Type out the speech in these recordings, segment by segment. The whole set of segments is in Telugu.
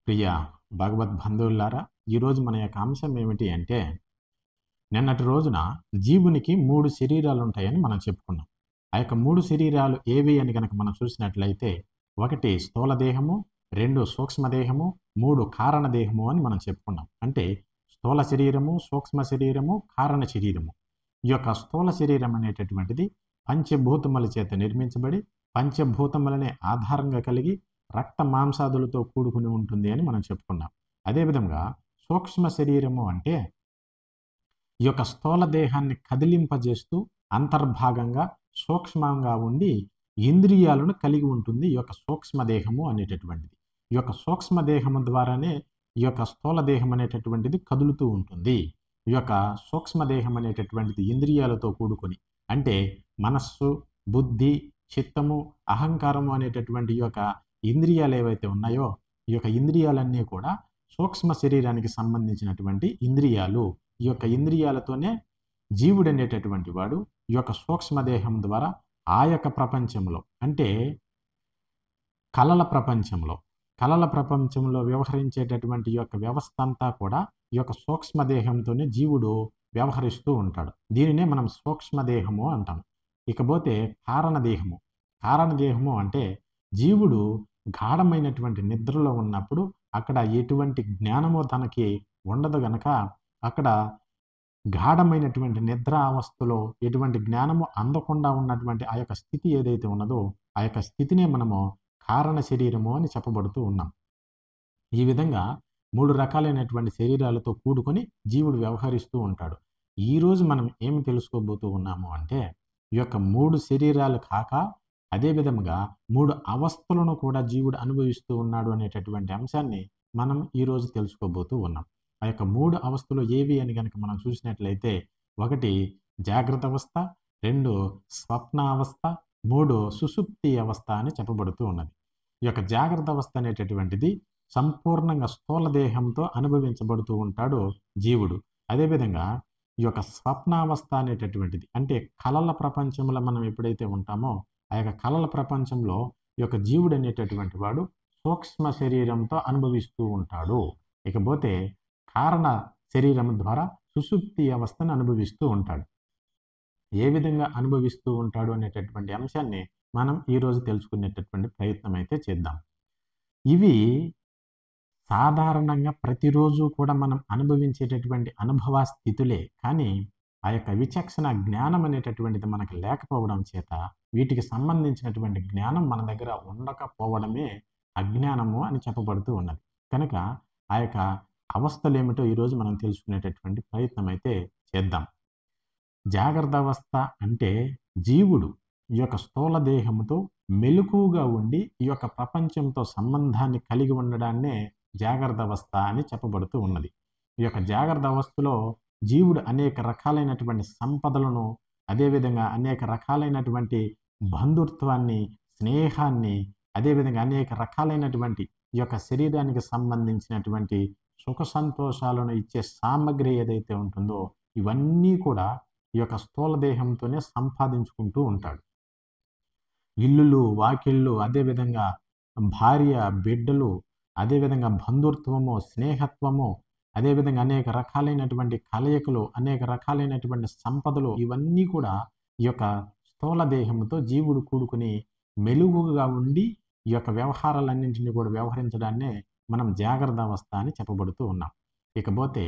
ప్రియ భగవద్బంధువులారా, ఈరోజు మన యొక్క అంశం ఏమిటి అంటే, నిన్నటి రోజున జీవునికి 3 శరీరాలుంటాయని మనం చెప్పుకున్నాం. ఆ యొక్క 3 శరీరాలు ఏవి అని గనక మనం చూసినట్లయితే, 1 స్థూల దేహము, 2 సూక్ష్మ దేహము, 3 కారణ దేహము అని మనం చెప్పుకున్నాం. అంటే స్థూల శరీరము, సూక్ష్మ శరీరము, కారణ శరీరము. ఈ యొక్క స్థూల శరీరం అనేటటువంటిది పంచభూతముల చేత నిర్మించబడి, పంచభూతములనే ఆధారంగా కలిగి రక్త మాంసాదులతో కూడుకుని ఉంటుంది అని మనం చెప్పుకున్నాం. అదేవిధంగా సూక్ష్మ శరీరము అంటే ఈ యొక్క స్థూల దేహాన్ని కదిలింపజేస్తూ అంతర్భాగంగా సూక్ష్మంగా ఉండి ఇంద్రియాలను కలిగి ఉంటుంది ఈ యొక్క సూక్ష్మ దేహము అనేటటువంటిది. ఈ యొక్క సూక్ష్మ దేహము ద్వారానే ఈ యొక్క స్థూల దేహం అనేటటువంటిది కదులుతూ ఉంటుంది. ఈ యొక్క సూక్ష్మ దేహం అనేటటువంటిది ఇంద్రియాలతో కూడుకొని, అంటే మనస్సు, బుద్ధి, చిత్తము, అహంకారము అనేటటువంటి ఈ యొక్క ఇంద్రియాలు ఏవైతే ఉన్నాయో, ఈ యొక్క ఇంద్రియాలన్నీ కూడా సూక్ష్మ శరీరానికి సంబంధించినటువంటి ఇంద్రియాలు. ఈ యొక్క ఇంద్రియాలతోనే జీవుడనేటటువంటి వాడు ఈ యొక్క సూక్ష్మదేహం ద్వారా ఆ యొక్క ప్రపంచంలో, అంటే కలల ప్రపంచంలో వ్యవహరించేటటువంటి ఈ యొక్క వ్యవస్థ అంతా కూడా ఈ యొక్క సూక్ష్మదేహంతోనే జీవుడు వ్యవహరిస్తూ ఉంటాడు. దీనినే మనం సూక్ష్మదేహము అంటాం. ఇకపోతే కారణదేహము అంటే జీవుడు గాఢమైనటువంటి నిద్రలో ఉన్నప్పుడు అక్కడ ఎటువంటి జ్ఞానము తనకి ఉండదు గనక, అక్కడ గాఢమైనటువంటి నిద్ర అవస్థలో ఎటువంటి జ్ఞానము అందకుండా ఉన్నటువంటి ఆ యొక్క స్థితి ఏదైతే ఉన్నదో, ఆ యొక్క స్థితినే మనము కారణ శరీరము అని చెప్పబడుతూ ఉన్నాం. ఈ విధంగా 3 రకాలైనటువంటి శరీరాలతో కూడుకొని జీవుడు వ్యవహరిస్తూ ఉంటాడు. ఈరోజు మనం ఏమి తెలుసుకోబోతూ ఉన్నాము అంటే, ఈ యొక్క 3 శరీరాలు కాక అదే విధముగా 3 అవస్థలను కూడా జీవుడు అనుభవిస్తూ ఉన్నాడు అనేటటువంటి అంశాన్ని మనం ఈరోజు తెలుసుకోబోతూ ఉన్నాం. ఆ యొక్క 3 అవస్థలు ఏవి అని గనక మనం చూసినట్లయితే, 1 జాగ్రత్త అవస్థ, 2 స్వప్న అవస్థ, 3 సుషుప్తి అవస్థ అని చెప్పబడుతూ ఉన్నది. ఈ యొక్క జాగ్రత్త అవస్థ అనేటటువంటిది సంపూర్ణంగా స్థూల దేహంతో అనుభవించబడుతూ ఉంటాడు జీవుడు. అదేవిధంగా ఈ యొక్క స్వప్నావస్థ అనేటటువంటిది, అంటే కలల ప్రపంచంలో మనం ఎప్పుడైతే ఉంటామో, ఆ యొక్క కలల ప్రపంచంలో ఈ యొక్క జీవుడు అనేటటువంటి వాడు సూక్ష్మ శరీరంతో అనుభవిస్తూ ఉంటాడు. ఇకపోతే కారణ శరీరం ద్వారా సుషుప్తి అవస్థను అనుభవిస్తూ ఉంటాడు. ఏ విధంగా అనుభవిస్తూ ఉంటాడు అనేటటువంటి అంశాన్ని మనం ఈరోజు తెలుసుకునేటటువంటి ప్రయత్నం అయితే చేద్దాం. ఇవి సాధారణంగా ప్రతిరోజు కూడా మనం అనుభవించేటటువంటి అనుభవ స్థితులే. కానీ ఆ యొక్క విచక్షణ జ్ఞానం అనేటటువంటిది మనకు లేకపోవడం చేత వీటికి సంబంధించినటువంటి జ్ఞానం మన దగ్గర ఉండకపోవడమే అజ్ఞానము అని చెప్పబడుతూ ఉన్నది. కనుక ఆ యొక్క అవస్థలేమిటో ఈరోజు మనం తెలుసుకునేటటువంటి ప్రయత్నం అయితే చేద్దాం. జాగ్రత్త అవస్థ అంటే జీవుడు ఈ యొక్క స్థూల దేహముతో మెలకువగా ఉండి ఈ యొక్క ప్రపంచంతో సంబంధాన్ని కలిగి ఉండడాన్నే జాగ్రత్త అవస్థ అని చెప్పబడుతూ ఉన్నది. ఈ యొక్క జాగ్రత్త అవస్థలో జీవుడు అనేక రకాలైనటువంటి సంపదలను, అదేవిధంగా అనేక రకాలైనటువంటి బంధుత్వాన్ని, స్నేహాన్ని, అదేవిధంగా అనేక రకాలైనటువంటి ఈ యొక్క శరీరానికి సంబంధించినటువంటి సుఖ సంతోషాలను ఇచ్చే సామగ్రి ఏదైతే ఉంటుందో, ఇవన్నీ కూడా ఈ యొక్క స్థూల దేహంతోనే సంపాదించుకుంటూ ఉంటాడు. ఇల్లులు, వాకిళ్ళు, అదేవిధంగా భార్య, బిడ్డలు, అదేవిధంగా బంధుత్వము, స్నేహత్వము, అదేవిధంగా అనేక రకాలైనటువంటి కలయికలు, అనేక రకాలైనటువంటి సంపదలు, ఇవన్నీ కూడా ఈ యొక్క స్థూల దేహంతో జీవుడు కూడుకుని మెలుగుగా ఉండి ఈ యొక్క వ్యవహారాలన్నింటినీ కూడా వ్యవహరించడాన్నే మనం జాగ్రత్త అవస్థ అని చెప్పబడుతూ ఉన్నాం. ఇకపోతే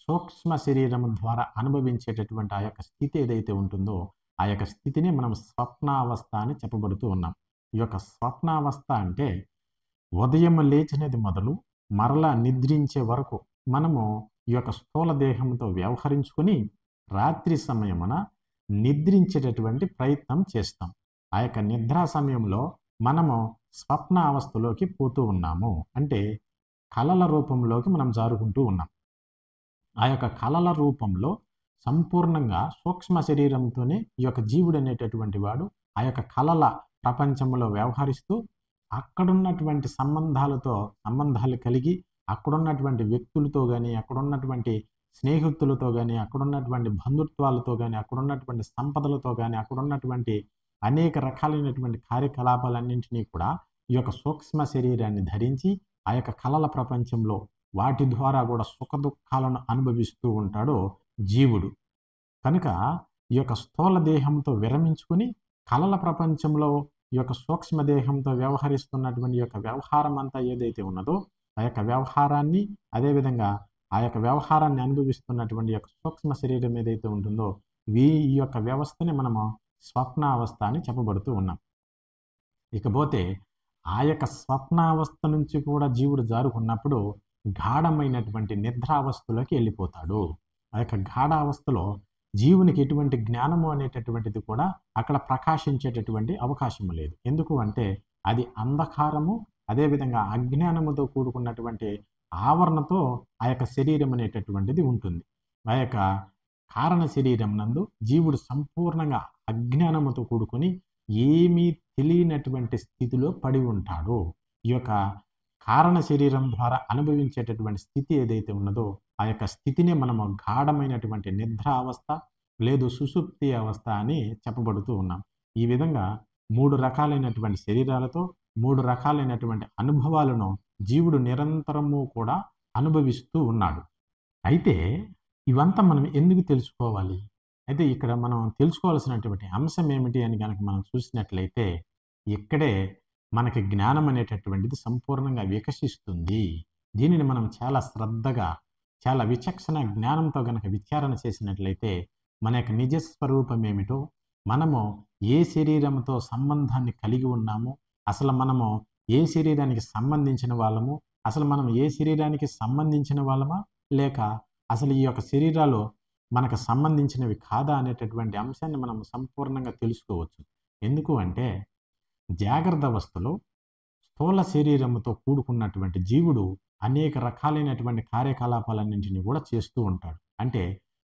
సూక్ష్మ శరీరం ద్వారా అనుభవించేటటువంటి ఆ యొక్క స్థితి ఏదైతే ఉంటుందో, ఆ యొక్క స్థితిని మనం స్వప్నావస్థ అని చెప్పబడుతూ ఉన్నాం. ఈ యొక్క స్వప్నావస్థ అంటే ఉదయం లేచినది మొదలు మరలా నిద్రించే వరకు మనము ఈ యొక్క స్థూల దేహంతో వ్యవహరించుకొని రాత్రి సమయమున నిద్రించేటటువంటి ప్రయత్నం చేస్తాం. ఆ యొక్క నిద్రా సమయంలో మనము స్వప్న అవస్థలోకి పోతూ ఉన్నాము. అంటే కలల రూపంలోకి మనం జారుకుంటూ ఉన్నాం. ఆ యొక్క కలల రూపంలో సంపూర్ణంగా సూక్ష్మ శరీరంతోనే ఈ యొక్క జీవుడు అనేటటువంటి వాడు ఆ యొక్క కలల ప్రపంచంలో వ్యవహరిస్తూ అక్కడున్నటువంటి సంబంధాలు కలిగి అక్కడున్నటువంటి వ్యక్తులతో కానీ, అక్కడున్నటువంటి స్నేహితులతో కానీ, అక్కడున్నటువంటి బంధుత్వాలతో కానీ, అక్కడున్నటువంటి సంపదలతో కానీ, అక్కడున్నటువంటి అనేక రకాలైనటువంటి కార్యకలాపాలన్నింటినీ కూడా ఈ యొక్క సూక్ష్మ శరీరాన్ని ధరించి ఆ యొక్క కలల ప్రపంచంలో వాటి ద్వారా కూడా సుఖ దుఃఖాలను అనుభవిస్తూ ఉంటాడో జీవుడు. కనుక ఈ యొక్క స్థూల దేహంతో విరమించుకుని కలల ప్రపంచంలో ఈ యొక్క సూక్ష్మ దేహంతో వ్యవహరిస్తున్నటువంటి యొక్క వ్యవహారం అంతా ఏదైతే ఉన్నదో ఆ యొక్క వ్యవహారాన్ని, అదేవిధంగా ఆ యొక్క వ్యవహారాన్ని అనుభవిస్తున్నటువంటి యొక్క సూక్ష్మ శరీరం ఏదైతే ఉంటుందో ఈ యొక్క వ్యవస్థని మనము స్వప్నావస్థ అని చెప్పబడుతూ ఉన్నాం. ఇకపోతే ఆ యొక్క స్వప్నావస్థ నుంచి కూడా జీవుడు జారుకున్నప్పుడు గాఢమైనటువంటి నిద్రావస్థలోకి వెళ్ళిపోతాడు. ఆ యొక్క గాఢావస్థలో జీవునికి ఎటువంటి జ్ఞానము అనేటటువంటిది కూడా అక్కడ ప్రకాశించేటటువంటి అవకాశం లేదు. ఎందుకు అంటే అది అంధకారము, అదేవిధంగా అజ్ఞానముతో కూడుకున్నటువంటి ఆవరణతో ఆ యొక్క శరీరం అనేటటువంటిది ఉంటుంది. ఆ యొక్క కారణ శరీరం నందు జీవుడు సంపూర్ణంగా అజ్ఞానముతో కూడుకొని ఏమీ తెలియనటువంటి స్థితిలో పడి ఉంటాడు. ఈ యొక్క కారణ శరీరం ద్వారా అనుభవించేటటువంటి స్థితి ఏదైతే ఉన్నదో ఆ యొక్క స్థితిని మనము గాఢమైనటువంటి నిద్ర అవస్థ లేదు సుషుప్తి అవస్థ అని చెప్పబడుతూ ఉన్నాం. ఈ విధంగా 3 రకాలైనటువంటి శరీరాలతో 3 రకాలైనటువంటి అనుభవాలను జీవుడు నిరంతరము కూడా అనుభవిస్తూ ఉన్నాడు. అయితే ఇవంతా మనం ఎందుకు తెలుసుకోవాలి? అయితే ఇక్కడ మనం తెలుసుకోవాల్సినటువంటి అంశం ఏమిటి అని గనక మనం చూసినట్లయితే ఇక్కడే మనకి జ్ఞానం అనేటటువంటిది సంపూర్ణంగా వికసిస్తుంది. దీనిని మనం చాలా శ్రద్ధగా, చాలా విచక్షణ జ్ఞానంతో గనక విచారణ చేసినట్లయితే మన యొక్క నిజ స్వరూపం ఏమిటో, మనము ఏ శరీరంతో సంబంధాన్ని కలిగి ఉన్నాము, అసలు మనము ఏ శరీరానికి సంబంధించిన వాళ్ళము, అసలు మనం ఏ శరీరానికి సంబంధించిన వాళ్ళమా, లేక అసలు ఈ యొక్క శరీరాలు మనకు సంబంధించినవి కాదా అనేటటువంటి అంశాన్ని మనం సంపూర్ణంగా తెలుసుకోవచ్చు. ఎందుకు అంటే జాగ్రత్త అవస్థలో స్థూల శరీరముతో కూడుకున్నటువంటి జీవుడు అనేక రకాలైనటువంటి కార్యకలాపాలన్నింటినీ కూడా చేస్తూ ఉంటాడు. అంటే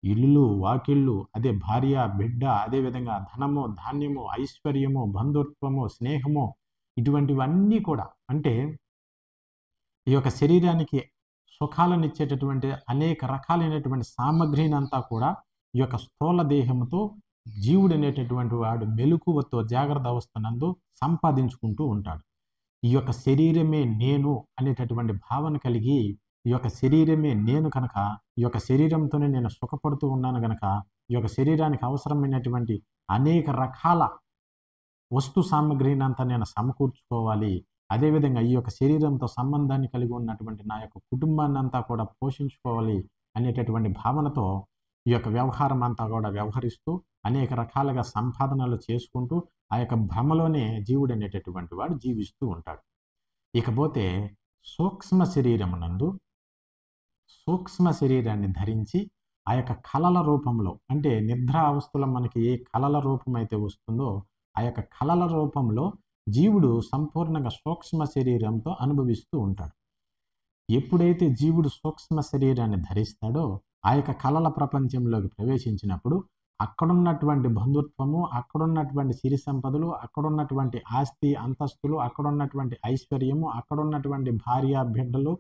ఇల్లు, వాకిళ్ళు, అదే భార్య, బిడ్డ, అదేవిధంగా ధనము, ధాన్యము, ఐశ్వర్యము, బంధుత్వము, స్నేహము, ఇటువంటివన్నీ కూడా అంటే ఈ యొక్క శరీరానికి సుఖాలనిచ్చేటటువంటి అనేక రకాలైనటువంటి సామగ్రిని అంతా కూడా ఈ యొక్క స్థూల దేహంతో జీవుడు అనేటటువంటి వాడు మెలకువతో జాగ్రత్త అవస్థ నందు సంపాదించుకుంటూ ఉంటాడు. ఈ యొక్క శరీరమే నేను అనేటటువంటి భావన కలిగి ఈ యొక్క శరీరమే నేను కనుక ఈ యొక్క శరీరంతోనే నేను సుఖపడుతూ ఉన్నాను గనక ఈ యొక్క శరీరానికి అవసరమైనటువంటి అనేక రకాల వస్తు సామగ్రిని అంతా నేను సమకూర్చుకోవాలి, అదేవిధంగా ఈ యొక్క శరీరంతో సంబంధాన్ని కలిగి ఉన్నటువంటి నా యొక్క కుటుంబాన్ని అంతా కూడా పోషించుకోవాలి అనేటటువంటి భావనతో ఈ యొక్క వ్యవహారం అంతా కూడా వ్యవహరిస్తూ అనేక రకాలుగా సంపాదనలు చేసుకుంటూ ఆ యొక్క భ్రమలోనే జీవుడు అనేటటువంటి వాడు జీవిస్తూ ఉంటాడు. ఇకపోతే సూక్ష్మ శరీరమునందు సూక్ష్మ శరీరాన్ని ధరించి ఆ యొక్క కలల రూపంలో అంటే నిద్ర అవస్థలో మనకి ఏ కలల రూపం అయితే వస్తుందో ఆ యొక్క కలల రూపంలో జీవుడు సంపూర్ణంగా సూక్ష్మ శరీరంతో అనుభవిస్తూ ఉంటాడు. ఎప్పుడైతే జీవుడు సూక్ష్మ శరీరాన్ని ధరిస్తాడో ఆ యొక్క కలల ప్రపంచంలోకి ప్రవేశించినప్పుడు అక్కడున్నటువంటి బంధుత్వము, అక్కడున్నటువంటి సిరి సంపదలు, అక్కడున్నటువంటి ఆస్తి అంతస్తులు, అక్కడున్నటువంటి ఐశ్వర్యము, అక్కడున్నటువంటి భార్య బిడ్డలు,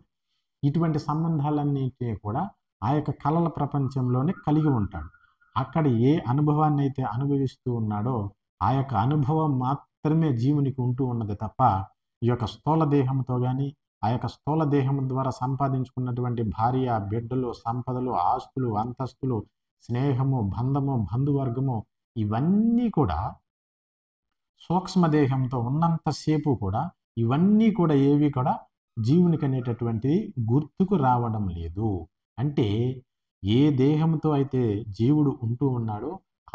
ఇటువంటి సంబంధాలన్నింటినీ కూడా ఆ యొక్క కలల ప్రపంచంలోనే కలిగి ఉంటాడు. అక్కడ ఏ అనుభవాన్ని అయితే అనుభవిస్తూ ఉన్నాడో ఆ యొక్క అనుభవం మాత్రమే జీవునికి ఉంటూ ఉన్నది తప్ప ఈ యొక్క స్థూల దేహంతో కానీ ఆ యొక్క స్థూల దేహం ద్వారా సంపాదించుకున్నటువంటి భార్య బిడ్డలు, సంపదలు, ఆస్తులు, అంతస్తులు, స్నేహము, బంధము, బంధువర్గము ఇవన్నీ కూడా సూక్ష్మదేహంతో ఉన్నంతసేపు కూడా ఇవన్నీ కూడా ఏవి కూడా జీవునికి అనేటటువంటిది గుర్తుకు రావడం లేదు. అంటే ఏ దేహంతో అయితే జీవుడు ఉంటూ ఉన్నాడో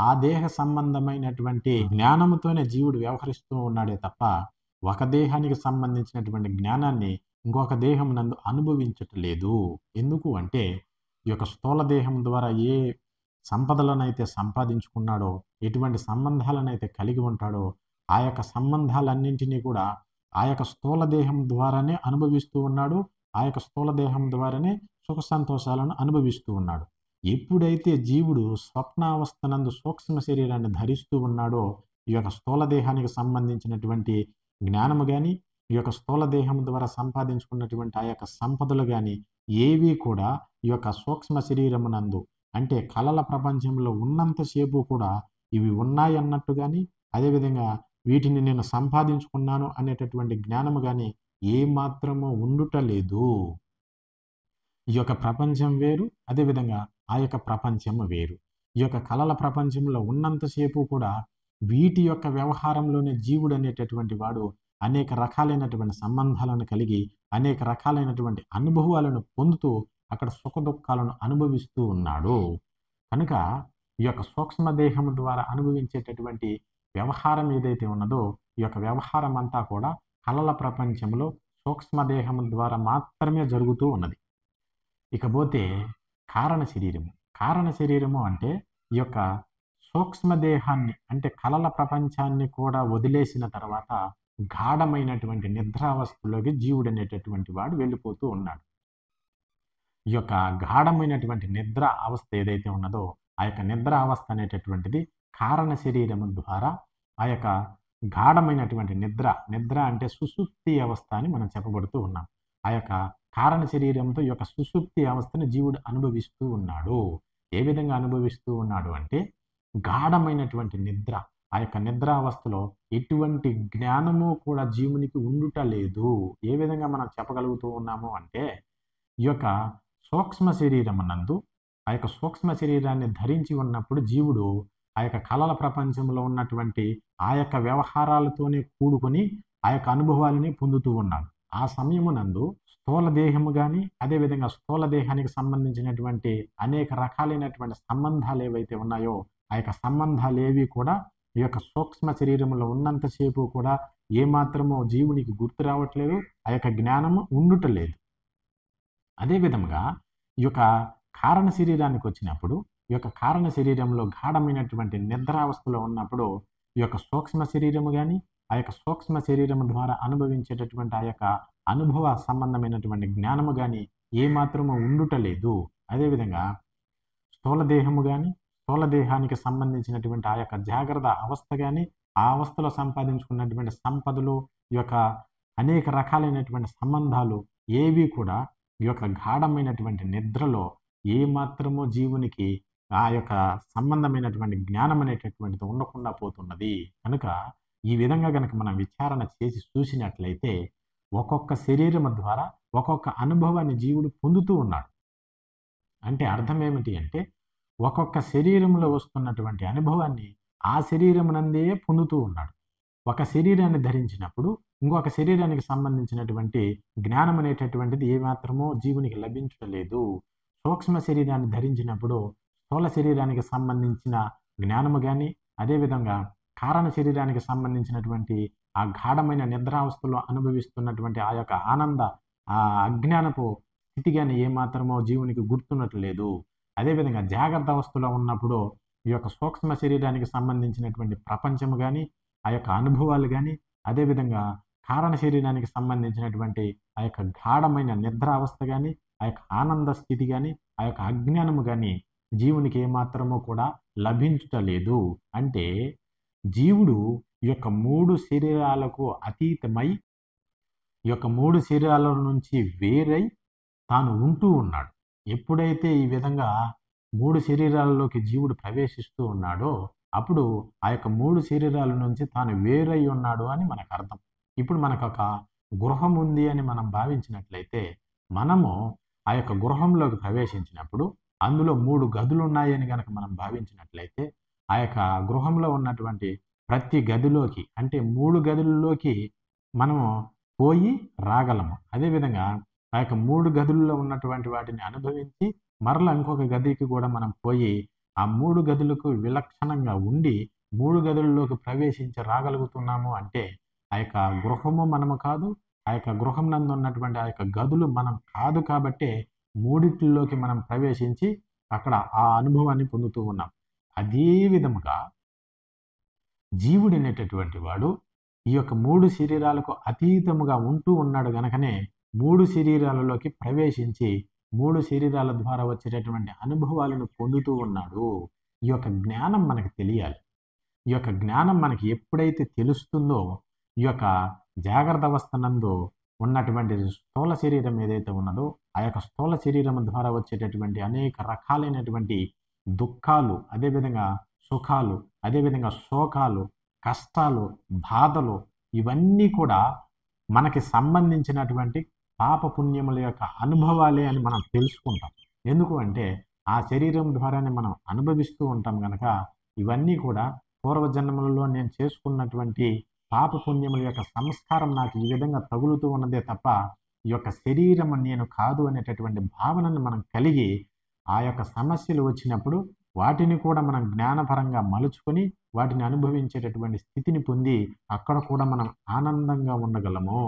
ఆ దేహ సంబంధమైనటువంటి జ్ఞానంతోనే జీవుడు వ్యవహరిస్తూ ఉన్నాడే తప్ప ఒక దేహానికి సంబంధించినటువంటి జ్ఞానాన్ని ఇంకొక దేహం నందు అనుభవించట్లేదు. ఎందుకు అంటే ఈ యొక్క స్థూల దేహం ద్వారా ఏ సంపదలనైతే సంపాదించుకున్నాడో, ఎటువంటి సంబంధాలనైతే కలిగి ఉంటాడో ఆ యొక్క సంబంధాలన్నింటినీ కూడా ఆ యొక్క స్థూల దేహం ద్వారానే అనుభవిస్తూ ఉన్నాడు. ఆ యొక్క స్థూల దేహం ద్వారానే సుఖ సంతోషాలను అనుభవిస్తూ ఉన్నాడు. ఎప్పుడైతే జీవుడు స్వప్నావస్థనందు సూక్ష్మ శరీరాన్ని ధరిస్తూ ఉన్నాడో ఈ యొక్క స్థూల దేహానికి సంబంధించినటువంటి జ్ఞానము కానీ ఈ యొక్క స్థూల దేహం ద్వారా సంపాదించుకున్నటువంటి ఆ యొక్క సంపదలు కానీ ఏవి కూడా ఈ యొక్క సూక్ష్మ శరీరమునందు అంటే కలల ప్రపంచంలో ఉన్నంతసేపు కూడా ఇవి ఉన్నాయి అన్నట్టు కానీ అదేవిధంగా వీటిని నేను సంపాదించుకున్నాను అనేటటువంటి జ్ఞానము కానీ ఏమాత్రము ఉండుటలేదు. ఈ యొక్క ప్రపంచం వేరు, అదేవిధంగా ఆ యొక్క ప్రపంచము వేరు. ఈ యొక్క కలల ప్రపంచంలో ఉన్నంతసేపు కూడా వీటి యొక్క వ్యవహారంలోనే జీవుడు అనేటటువంటి వాడు అనేక రకాలైనటువంటి సంబంధాలను కలిగి, అనేక రకాలైనటువంటి అనుభవాలను పొందుతూ అక్కడ సుఖదుఖాలను అనుభవిస్తూ ఉన్నాడు. కనుక ఈ యొక్క సూక్ష్మదేహము ద్వారా అనుభవించేటటువంటి వ్యవహారం ఏదైతే ఉన్నదో, ఈ యొక్క వ్యవహారం అంతా కూడా కలల ప్రపంచంలో సూక్ష్మదేహము ద్వారా మాత్రమే జరుగుతూ ఉన్నది. ఇకపోతే కారణ శరీరము. కారణ శరీరము అంటే ఈ యొక్క సూక్ష్మదేహాన్ని అంటే కలల ప్రపంచాన్ని కూడా వదిలేసిన తర్వాత గాఢమైనటువంటి నిద్రావస్థలోకి జీవుడు అనేటటువంటి వాడు వెళ్ళిపోతూ ఉన్నాడు. ఈ యొక్క గాఢమైనటువంటి నిద్ర అవస్థ ఏదైతే ఉన్నదో, ఆ యొక్క నిద్ర అవస్థ అనేటటువంటిది కారణ శరీరము ద్వారా ఆ యొక్క గాఢమైనటువంటి నిద్ర అంటే సుషుప్తి అవస్థ అని మనం చెప్పబడుతూ ఉన్నాం. ఆ యొక్క కారణ శరీరంతో ఈ యొక్క సుషుప్తి అవస్థను జీవుడు అనుభవిస్తూ ఉన్నాడు. ఏ విధంగా అనుభవిస్తూ ఉన్నాడు అంటే, గాఢమైనటువంటి నిద్ర. ఆ యొక్క నిద్రావస్థలో ఎటువంటి జ్ఞానము కూడా జీవునికి ఉండుట లేదు. ఏ విధంగా మనం చెప్పగలుగుతూ ఉన్నాము అంటే, ఈ యొక్క సూక్ష్మ శరీరమునందు ఆ యొక్క సూక్ష్మ శరీరాన్ని ధరించి ఉన్నప్పుడు జీవుడు ఆ యొక్క కలల ప్రపంచంలో ఉన్నటువంటి ఆ యొక్క వ్యవహారాలతోనే కూడుకొని ఆ యొక్క అనుభవాలని పొందుతూ ఉన్నాడు. ఆ సమయమునందు స్థూల దేహము కానీ, అదేవిధంగా స్థూల దేహానికి సంబంధించినటువంటి అనేక రకాలైనటువంటి సంబంధాలు ఏవైతే ఉన్నాయో, ఆ యొక్క సంబంధాలేవి కూడా ఈ యొక్క సూక్ష్మ శరీరంలో ఉన్నంతసేపు కూడా ఏమాత్రమో జీవునికి గుర్తు రావట్లేదు, ఆ యొక్క జ్ఞానము ఉండుటలేదు. అదేవిధంగా ఈ యొక్క కారణ శరీరానికి వచ్చినప్పుడు, ఈ యొక్క కారణ శరీరంలో గాఢమైనటువంటి నిద్రావస్థలో ఉన్నప్పుడు ఈ యొక్క సూక్ష్మ శరీరము కానీ, ఆ యొక్క సూక్ష్మ శరీరము ద్వారా అనుభవించేటటువంటి ఆ యొక్క అనుభవ సంబంధమైనటువంటి జ్ఞానము కానీ ఏమాత్రము ఉండుటలేదు. అదేవిధంగా స్థూల దేహము కానీ, స్థూల దేహానికి సంబంధించినటువంటి ఆ యొక్క జాగ్రత్త అవస్థ కానీ, ఆ అవస్థలో సంపాదించుకున్నటువంటి సంపదలు, ఈ యొక్క అనేక రకాలైనటువంటి సంబంధాలు ఏవి కూడా ఈ యొక్క గాఢమైనటువంటి నిద్రలో ఏమాత్రమో జీవునికి ఆ యొక్క సంబంధమైనటువంటి జ్ఞానం అనేటటువంటిది ఉండకుండా పోతున్నది. కనుక ఈ విధంగా గనక మనం విచారణ చేసి చూసినట్లయితే ఒక్కొక్క శరీరము ద్వారా ఒక్కొక్క అనుభవాన్ని జీవుడు పొందుతూ ఉన్నాడు. అంటే అర్థం ఏమిటి అంటే, ఒక్కొక్క శరీరంలో వస్తున్నటువంటి అనుభవాన్ని ఆ శరీరమునందే పొందుతూ ఉన్నాడు. ఒక శరీరాన్ని ధరించినప్పుడు ఇంకొక శరీరానికి సంబంధించినటువంటి జ్ఞానం అనేటటువంటిది ఏమాత్రమో జీవునికి లభించడం లేదు. సూక్ష్మ శరీరాన్ని ధరించినప్పుడు స్థూల శరీరానికి సంబంధించిన జ్ఞానము కానీ, అదేవిధంగా కారణ శరీరానికి సంబంధించినటువంటి ఆ గాఢమైన నిద్రావస్థలో అనుభవిస్తున్నటువంటి ఆ యొక్క ఆనంద ఆ అజ్ఞానపు స్థితి కానీ ఏమాత్రమో జీవునికి గుర్తున్నట్లు లేదు. అదేవిధంగా జాగ్రత్త అవస్థలో ఉన్నప్పుడు ఈ యొక్క సూక్ష్మ శరీరానికి సంబంధించినటువంటి ప్రపంచము కానీ, ఆ యొక్క అనుభవాలు కానీ, అదేవిధంగా కారణ శరీరానికి సంబంధించినటువంటి ఆ యొక్క గాఢమైన నిద్ర అవస్థ కానీ, ఆ యొక్క ఆనంద స్థితి కానీ, ఆ యొక్క అజ్ఞానము కానీ జీవునికి ఏమాత్రమో కూడా లభించుటలేదు. అంటే జీవుడు ఈ యొక్క 3 శరీరాలకు అతీతమై, ఈ యొక్క 3 శరీరాల నుంచి వేరై తాను ఉంటూ ఉన్నాడు. ఎప్పుడైతే ఈ విధంగా 3 శరీరాలలోకి జీవుడు ప్రవేశిస్తూ ఉన్నాడో, అప్పుడు ఆ యొక్క 3 శరీరాల నుంచి తాను వేరై ఉన్నాడు అని మనకు అర్థం. ఇప్పుడు మనకొక గృహం ఉంది అని మనం భావించినట్లయితే, మనము ఆ యొక్క గృహంలోకి ప్రవేశించినప్పుడు అందులో 3 గదులున్నాయని గనక మనం భావించినట్లయితే, ఆ యొక్క గృహంలో ఉన్నటువంటి ప్రతి గదిలోకి అంటే 3 గదుల్లోకి మనము పోయి రాగలము. అదేవిధంగా ఆ యొక్క 3 గదుల్లో ఉన్నటువంటి వాటిని అనుభవించి మరలా ఇంకొక గదికి కూడా మనం పోయి ఆ 3 గదులకు విలక్షణంగా ఉండి 3 గదుల్లోకి ప్రవేశించి రాగలుగుతున్నాము అంటే ఆ యొక్క గృహము మనము కాదు, ఆ యొక్క గృహం నందు ఉన్నటువంటి ఆ యొక్క గదులు మనం కాదు కాబట్టే మూడిట్లోకి మనం ప్రవేశించి అక్కడ ఆ అనుభవాన్ని పొందుతూ ఉన్నాం. అదే విధముగా జీవుడనేటటువంటి వాడు ఈ యొక్క 3 శరీరాలకు అతీతముగా ఉంటూ ఉన్నాడు గనకనే 3 శరీరాలలోకి ప్రవేశించి 3 శరీరాల ద్వారా వచ్చేటటువంటి అనుభవాలను పొందుతూ ఉన్నాడు. ఈ యొక్క జ్ఞానం మనకు తెలియాలి. ఈ యొక్క జ్ఞానం మనకి ఎప్పుడైతే తెలుస్తుందో, ఈ యొక్క జాగ్రత్త అవస్థ నందు ఉన్నటువంటి స్థూల శరీరం ఏదైతే ఉన్నదో, ఆ యొక్క స్థూల శరీరం ద్వారా వచ్చేటటువంటి అనేక రకాలైనటువంటి దుఃఖాలు, అదేవిధంగా సుఖాలు, అదేవిధంగా శోకాలు, కష్టాలు, బాధలు ఇవన్నీ కూడా మనకి సంబంధించినటువంటి పాప పుణ్యముల యొక్క అనుభవాలే అని మనం తెలుసుకుంటాం. ఎందుకు అంటే ఆ శరీరం ద్వారానే మనం అనుభవిస్తూ ఉంటాం గనక ఇవన్నీ కూడా పూర్వజన్మలలో నేను చేసుకున్నటువంటి పాప పుణ్యముల యొక్క సంస్కారం నాకు ఈ విధంగా తగులుతూ ఉన్నదే తప్ప ఈ యొక్క శరీరం నేను కాదు అనేటటువంటి భావనను మనం కలిగి ఆ యొక్క సమస్యలు వచ్చినప్పుడు వాటిని కూడా మనం జ్ఞానపరంగా మలుచుకొని వాటిని అనుభవించేటటువంటి స్థితిని పొంది అక్కడ కూడా మనం ఆనందంగా ఉండగలము.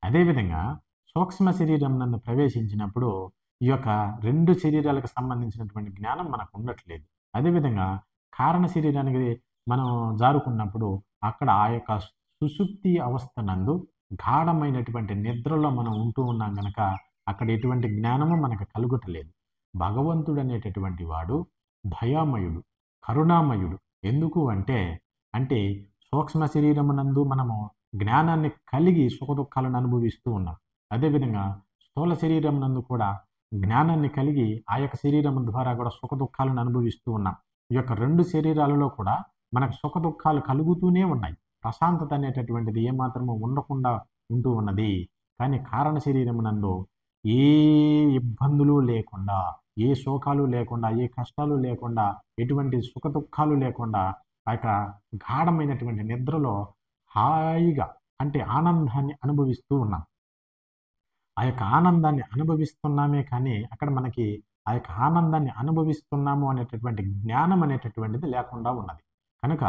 అదేవిధంగా సూక్ష్మ శరీరం నందు ప్రవేశించినప్పుడు ఈ యొక్క 2 శరీరాలకు సంబంధించినటువంటి జ్ఞానం మనకు ఉండట్లేదు. అదేవిధంగా కారణ శరీరానికి మనం జారుకున్నప్పుడు అక్కడ ఆ యొక్క సుషుప్తి అవస్థ నందు గాఢమైనటువంటి నిద్రలో మనం ఉంటూ ఉన్నాం గనక అక్కడ ఎటువంటి జ్ఞానము మనకు కలుగుటలేదు. భగవంతుడు అనేటటువంటి వాడు దయామయుడు, కరుణామయుడు. ఎందుకు అంటే సూక్ష్మ శరీరమునందు మనము జ్ఞానాన్ని కలిగి సుఖదుఖాలను అనుభవిస్తూ ఉన్నాం. అదేవిధంగా స్థూల శరీరం నందు కూడా జ్ఞానాన్ని కలిగి ఆ యొక్క శరీరం ద్వారా కూడా సుఖదుఖాలను అనుభవిస్తూ ఉన్నాం. ఈ యొక్క 2 శరీరాలలో కూడా మనకు సుఖదుఖాలు కలుగుతూనే ఉన్నాయి. ప్రశాంతత అనేటటువంటిది ఏమాత్రము ఉండకుండా ఉంటూ ఉన్నది. కానీ కారణ శరీరం నందు ఏ ఇబ్బందులు లేకుండా, ఏ శోకాలు లేకుండా, ఏ కష్టాలు లేకుండా, ఎటువంటి సుఖదుఖాలు లేకుండా ఆ యొక్క గాఢమైనటువంటి నిద్రలో హాయిగా అంటే ఆనందాన్ని అనుభవిస్తూ ఉన్నాం. ఆ యొక్క ఆనందాన్ని అనుభవిస్తున్నామే కానీ అక్కడ మనకి ఆ యొక్క ఆనందాన్ని అనుభవిస్తున్నాము అనేటటువంటి జ్ఞానం అనేటటువంటిది లేకుండా ఉన్నది. కనుక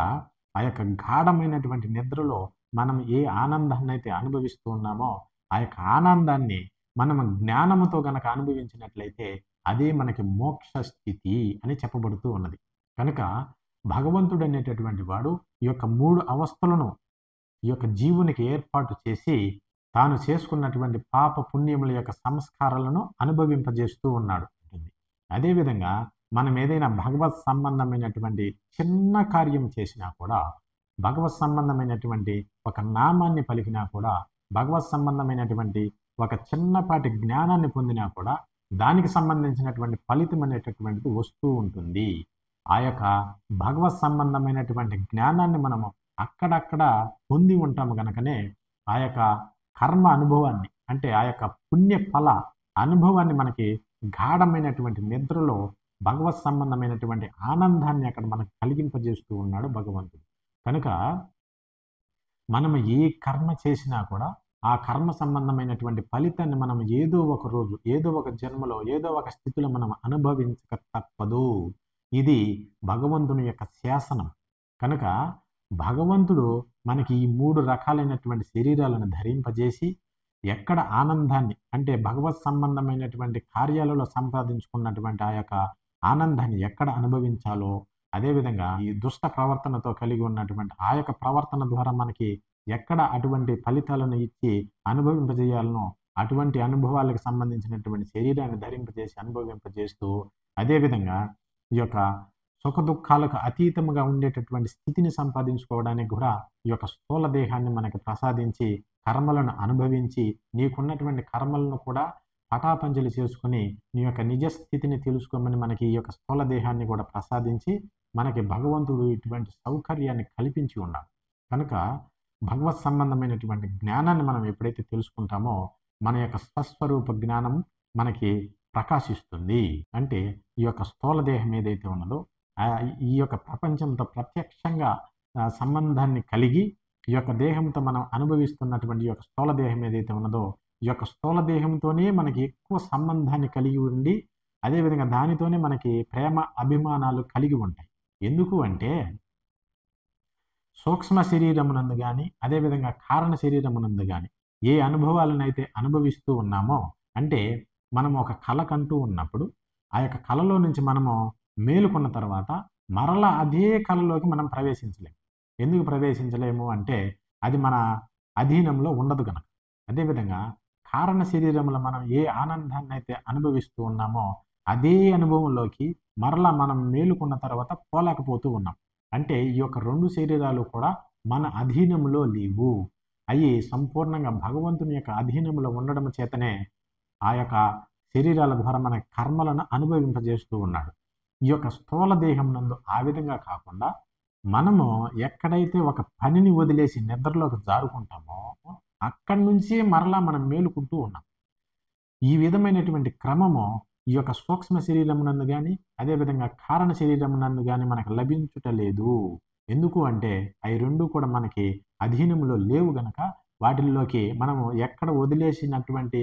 ఆ యొక్క గాఢమైనటువంటి నిద్రలో మనం ఏ ఆనందాన్ని అయితే అనుభవిస్తూ ఉన్నామో ఆ యొక్క ఆనందాన్ని మనం జ్ఞానముతో గనక అనుభవించినట్లయితే అదే మనకి మోక్ష స్థితి అని చెప్పబడుతూ ఉన్నది. కనుక భగవంతుడు అనేటటువంటి వాడు ఈ యొక్క 3 అవస్థలను ఈ యొక్క జీవునికి ఏర్పాటు చేసి తాను చేసుకున్నటువంటి పాప పుణ్యముల యొక్క సంస్కారాలను అనుభవింపజేస్తూ ఉన్నాడు. అదేవిధంగా మనం ఏదైనా భగవత్ సంబంధమైనటువంటి చిన్న కార్యం చేసినా కూడా, భగవత్ సంబంధమైనటువంటి ఒక నామాన్ని పలికినా కూడా, భగవత్ సంబంధమైనటువంటి ఒక చిన్నపాటి జ్ఞానాన్ని పొందినా కూడా దానికి సంబంధించినటువంటి ఫలితం అనేటటువంటిది వస్తూ ఉంటుంది. ఆ యొక్క భగవత్ సంబంధమైనటువంటి జ్ఞానాన్ని మనము అక్కడక్కడ పొంది ఉంటాము గనకనే ఆ యొక్క కర్మ అనుభవాన్ని అంటే ఆ యొక్క పుణ్య ఫల అనుభవాన్ని మనకి గాఢమైనటువంటి నిద్రలో భగవత్ సంబంధమైనటువంటి ఆనందాన్ని అక్కడ మనకు కలిగింపజేస్తూ ఉన్నాడు భగవంతుడు. కనుక మనం ఏ కర్మ చేసినా కూడా ఆ కర్మ సంబంధమైనటువంటి ఫలితాన్ని మనం ఏదో ఒక రోజు, ఏదో ఒక జన్మలో, ఏదో ఒక స్థితిలో మనం అనుభవించక తప్పదు. ఇది భగవంతుని యొక్క శాసనం. కనుక భగవంతుడు మనకి ఈ 3 రకాలైనటువంటి శరీరాలను ధరింపజేసి ఎక్కడ ఆనందాన్ని అంటే భగవత్ సంబంధమైనటువంటి కార్యాలలో సంపాదించుకున్నటువంటి ఆ యొక్క ఆనందాన్ని ఎక్కడ అనుభవించాలో, అదేవిధంగా ఈ దుష్ట ప్రవర్తనతో కలిగి ఉన్నటువంటి ఆ యొక్క ప్రవర్తన ద్వారా మనకి ఎక్కడ అటువంటి ఫలితాలను ఇచ్చి అనుభవింపజేయాలనో అటువంటి అనుభవాలకు సంబంధించినటువంటి శరీరాన్ని ధరింపజేసి అనుభవింపజేస్తూ, అదేవిధంగా ఈ యొక్క సుఖ దుఃఖాలకు అతీతముగా ఉండేటటువంటి స్థితిని సంపాదించుకోవడానికి కూడా ఈ యొక్క స్థూల దేహాన్ని మనకి ప్రసాదించి కర్మలను అనుభవించి నీకున్నటువంటి కర్మలను కూడా పటాపంచలు చేసుకుని నీ యొక్క నిజ స్థితిని తెలుసుకోమని మనకి ఈ యొక్క స్థూల దేహాన్ని కూడా ప్రసాదించి మనకి భగవంతుడు ఇటువంటి సౌకర్యాన్ని కల్పించి ఉన్నాడు. కనుక భగవత్ సంబంధమైనటువంటి జ్ఞానాన్ని మనం ఎప్పుడైతే తెలుసుకుంటామో మన యొక్క స్వస్వరూప జ్ఞానం మనకి ప్రకాశిస్తుంది. అంటే ఈ యొక్క స్థూల దేహం ఏదైతే ఉన్నదో ఈ యొక్క ప్రపంచంతో ప్రత్యక్షంగా సంబంధాన్ని కలిగి ఈ యొక్క దేహంతో మనం అనుభవిస్తున్నటువంటి ఈ యొక్క స్థూల దేహం ఏదైతే ఉన్నదో ఈ యొక్క స్థూల దేహంతోనే మనకి ఎక్కువ సంబంధాన్ని కలిగి ఉండి అదేవిధంగా దానితోనే మనకి ప్రేమ అభిమానాలు కలిగి ఉంటాయి. ఎందుకు అంటే సూక్ష్మ శరీరమునందు కానీ అదేవిధంగా కారణ శరీరమునందు కానీ ఏ అనుభవాలనైతే అనుభవిస్తూ ఉన్నామో అంటే మనం ఒక కళ కంటూ ఉన్నప్పుడు ఆ యొక్క కళలో నుంచి మనము మేలుకున్న తర్వాత మరలా అదే కళలోకి మనం ప్రవేశించలేము. ఎందుకు ప్రవేశించలేము అంటే అది మన అధీనంలో ఉండదు కనుక. అదేవిధంగా కారణ శరీరంలో మనం ఏ ఆనందాన్ని అయితే అనుభవిస్తూ ఉన్నామో అదే అనుభవంలోకి మరలా మనం మేలుకున్న తర్వాత పోలేకపోతూ ఉన్నాం. అంటే ఈ యొక్క 2 శరీరాలు కూడా మన అధీనంలో లేవు. అవి సంపూర్ణంగా భగవంతుని యొక్క అధీనంలో ఉండడం చేతనే ఆ యొక్క శరీరాల ద్వారా మన కర్మలను అనుభవింపజేస్తూ ఉన్నాడు. ఈ యొక్క స్థూల దేహం నందు ఆ విధంగా కాకుండా మనము ఎక్కడైతే ఒక పనిని వదిలేసి నిద్రలోకి జారుకుంటామో, అక్కడి నుంచే మరలా మనం మేలుకుంటూ ఉన్నాం. ఈ విధమైనటువంటి క్రమము ఈ యొక్క సూక్ష్మ శరీరమునందు గాని, అదేవిధంగా కారణ శరీరమునందు గాని మనకు లభించుట లేదు. ఎందుకు అంటే, అయి 2 కూడా మనకి అధీనంలో లేవు గనక, వాటిల్లోకి మనము ఎక్కడ వదిలేసినటువంటి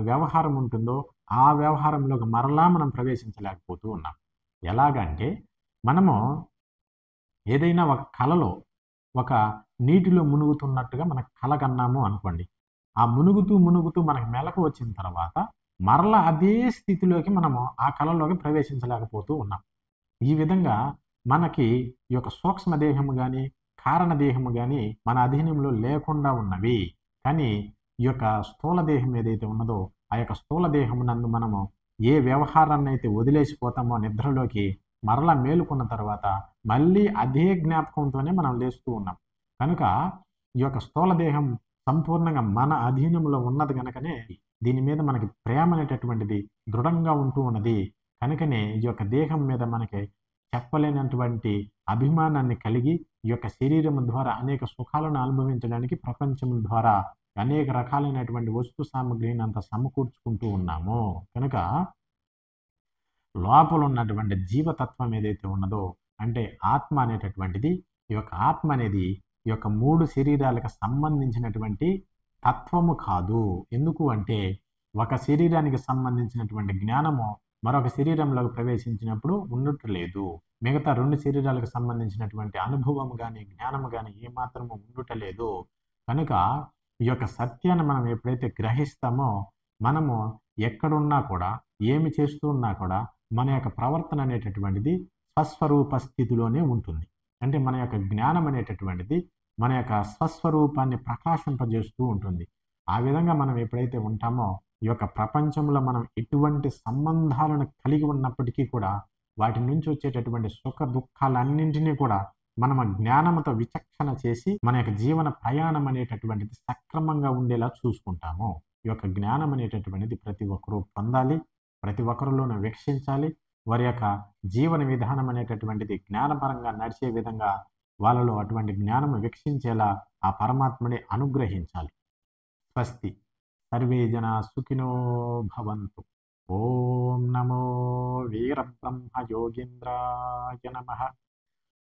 వ్యవహారం ఉంటుందో, ఆ వ్యవహారంలోకి మరలా మనం ప్రవేశించలేకపోతూ ఉన్నాం. ఎలాగంటే, మనము ఏదైనా ఒక కలలో, ఒక నీటిలో మునుగుతున్నట్టుగా మనకు కల కన్నాము అనుకోండి. ఆ మునుగుతూ, మునుగుతూ మనకు మెలకువ వచ్చిన తర్వాత, మరలా అదే స్థితిలోకి మనము ఆ కలలోకి ప్రవేశించలేకపోతూ ఉన్నాం. ఈ విధంగా మనకి ఈ యొక్క సూక్ష్మ దేహము గాని, కారణ దేహము గాని మన అధీనంలో లేకుండా ఉన్నవి. కానీ ఈ యొక్క స్థూల దేహం ఏదైతే ఉన్నదో, ఆ యొక్క స్థూల దేహమునందు మనము ఏ వ్యవహారాన్నైతే వదిలేసిపోతామో నిద్రలోకి, మరలా మేలుకున్న తర్వాత మళ్ళీ అదే జ్ఞాపకంతోనే మనం లేస్తూ ఉన్నాం. కనుక ఈ యొక్క స్థూల దేహం సంపూర్ణంగా మన అధీనంలో ఉన్నది గనకనే దీని మీద మనకి ప్రేమ అనేటటువంటిది దృఢంగా ఉంటూ ఉన్నది. కనుకనే ఈ యొక్క దేహం మీద మనకి చెప్పలేనటువంటి అభిమానాన్ని కలిగి, ఈ యొక్క శరీరం ద్వారా అనేక సుఖాలను అనుభవించడానికి ప్రపంచం ద్వారా అనేక రకాలైనటువంటి వస్తు సామగ్రిని అంత సమకూర్చుకుంటూ ఉన్నాము. కనుక లోపల ఉన్నటువంటి జీవతత్వం ఏదైతే ఉన్నదో, అంటే ఆత్మ అనేటటువంటిది, ఈ యొక్క ఆత్మ అనేది ఈ యొక్క 3 శరీరాలకు సంబంధించినటువంటి తత్వము కాదు. ఎందుకు అంటే, ఒక శరీరానికి సంబంధించినటువంటి జ్ఞానము మరొక శరీరంలోకి ప్రవేశించినప్పుడు ఉండట్లేదు. మిగతా 2 శరీరాలకు సంబంధించినటువంటి అనుభవం గాని, జ్ఞానము గాని ఏమాత్రము ఉండుటలేదు. కనుక ఈ యొక్క సత్యాన్ని మనం ఎప్పుడైతే గ్రహిస్తామో, మనము ఎక్కడున్నా కూడా, ఏమి చేస్తూ ఉన్నా కూడా మన యొక్క ప్రవర్తన అనేటటువంటిది స్వస్వరూప స్థితిలోనే ఉంటుంది. అంటే మన యొక్క జ్ఞానం అనేటటువంటిది మన యొక్క స్వస్వరూపాన్ని ప్రకాశింపజేస్తూ ఉంటుంది. ఆ విధంగా మనం ఎప్పుడైతే ఉంటామో, ఈ యొక్క ప్రపంచంలో మనం ఎటువంటి సంబంధాలను కలిగి ఉన్నప్పటికీ కూడా, వాటి నుంచి వచ్చేటటువంటి సుఖ దుఃఖాలన్నింటినీ కూడా మనం జ్ఞానంతో విచక్షణ చేసి, మన యొక్క జీవన ప్రయాణం అనేటటువంటిది సక్రమంగా ఉండేలా చూసుకుంటాము. ఈ యొక్క జ్ఞానం అనేటటువంటిది ప్రతి ఒక్కరూ పొందాలి. ప్రతి ఒక్కరిలోనూ వీక్షించాలి. వారి యొక్క జీవన విధానం అనేటటువంటిది జ్ఞానపరంగా నడిచే విధంగా వాళ్ళలో అటువంటి జ్ఞానము వీక్షించేలా ఆ పరమాత్ముడే అనుగ్రహించాలి. స్వస్తి. సర్వే జనా సుఖినో భవంతు. ఓం నమో వీరబ్రహ్మ యోగీంద్రాయ నమః.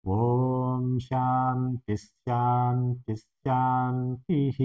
ఓం శాంతి శాంతి శాంతిః.